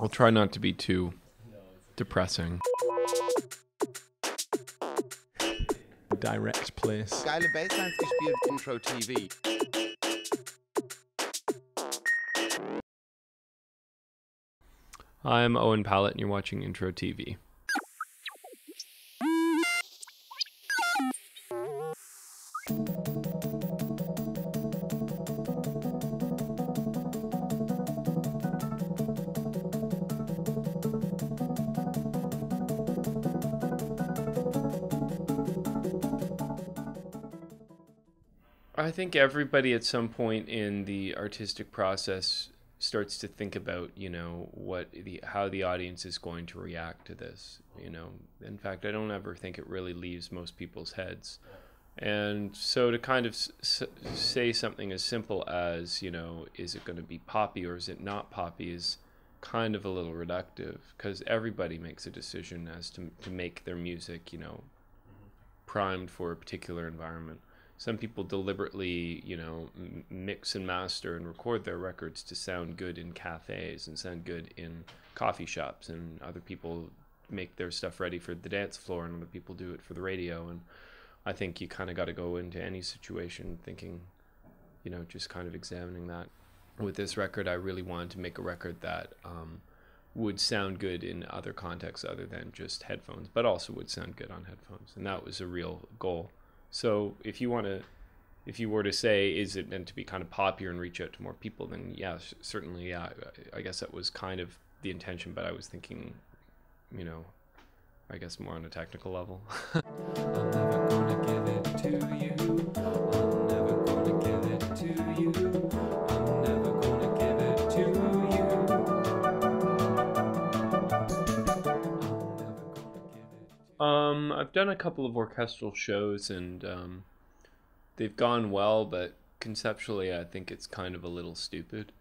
I'll try not to be too depressing. Direct place. Geile Basslines gespielt, Intro TV. I'm Owen Pallett and you're watching Intro TV. I think everybody at some point in the artistic process starts to think about, how the audience is going to react to this. In fact, I don't ever think it really leaves most people's heads. And so to kind of say something as simple as, is it going to be poppy or is it not poppy is kind of a little reductive, because everybody makes a decision as to make their music, primed for a particular environment. Some people deliberately, mix and master and record their records to sound good in cafes and sound good in coffee shops, and other people make their stuff ready for the dance floor, and other people do it for the radio. And I think you kind of got to go into any situation thinking, just kind of examining that. With this record, I really wanted to make a record that would sound good in other contexts other than just headphones, but also would sound good on headphones, and that was a real goal. So if you were to say, is it meant to be kind of poppier and reach out to more people, then yeah, certainly, yeah. I guess that was kind of the intention, but I was thinking, I guess more on a technical level. I'm never gonna give it to you. I'm never gonna give it to you. I'm never gonna give it to you. I've done a couple of orchestral shows, and they've gone well, but conceptually I think it's kind of a little stupid.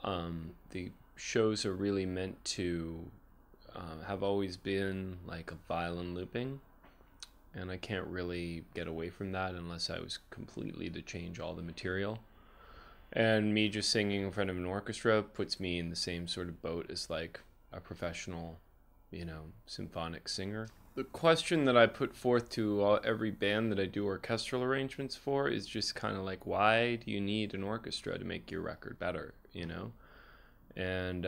The shows are really meant to have always been like a violin looping, and I can't really get away from that unless I was completely to change all the material. And me just singing in front of an orchestra puts me in the same sort of boat as like a professional, symphonic singer. The question that I put forth to every band that I do orchestral arrangements for is just kind of like, why do you need an orchestra to make your record better, And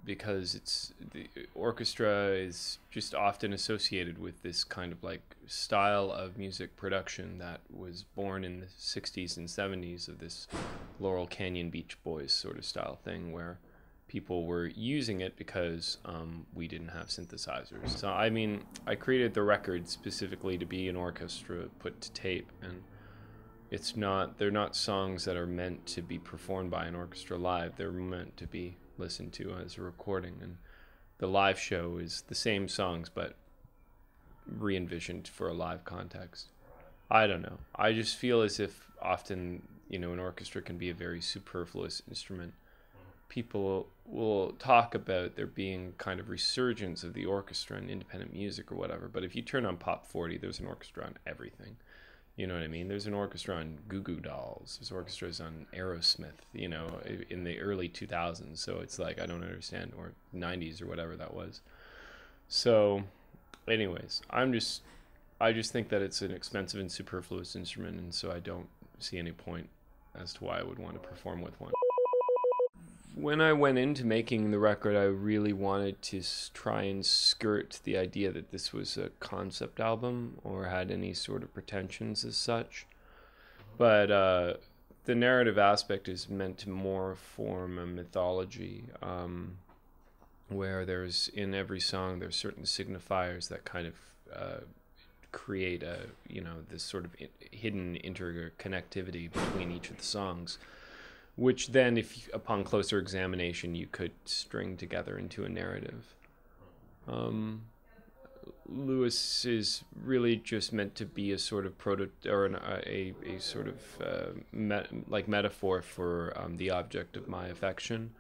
because the orchestra is just often associated with this kind of like style of music production that was born in the 60s and 70s of this Laurel Canyon Beach Boys sort of style thing, where people were using it because we didn't have synthesizers. So I created the record specifically to be an orchestra put to tape, and they're not songs that are meant to be performed by an orchestra live. They're meant to be listened to as a recording, and the live show is the same songs but re-envisioned for a live context. I don't know. I just feel as if often, an orchestra can be a very superfluous instrument. People will talk about there being kind of resurgence of the orchestra in independent music or whatever, but if you turn on Pop 40, there's an orchestra on everything. You know what I mean? There's an orchestra on Goo Goo Dolls. There's orchestras on Aerosmith, in the early 2000s. So it's like, I don't understand, or 90s or whatever that was. So anyways, I just think that it's an expensive and superfluous instrument, and so I don't see any point as to why I would want to perform with one. When I went into making the record, I really wanted to try and skirt the idea that this was a concept album or had any sort of pretensions as such. But the narrative aspect is meant to more form a mythology, where in every song there's certain signifiers that kind of create this sort of hidden interconnectivity between each of the songs, which then, if upon closer examination, you could string together into a narrative. Lewis is really just meant to be a sort of a sort of metaphor for the object of my affection.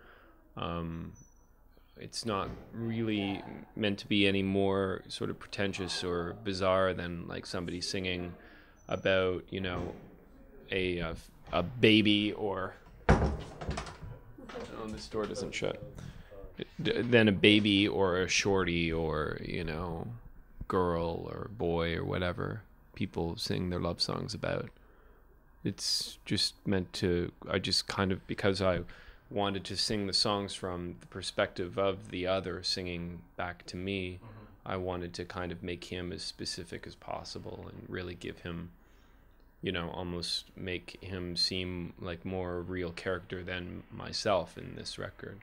It's not really meant to be any more sort of pretentious or bizarre than like somebody singing about, a baby, or... Oh, this door doesn't shut. than a baby or a shorty or, girl or boy or whatever people sing their love songs about. It's just meant to, I just kind of, because I wanted to sing the songs from the perspective of the other singing back to me, I wanted to kind of make him as specific as possible and really give him, almost make him seem like more a real character than myself in this record.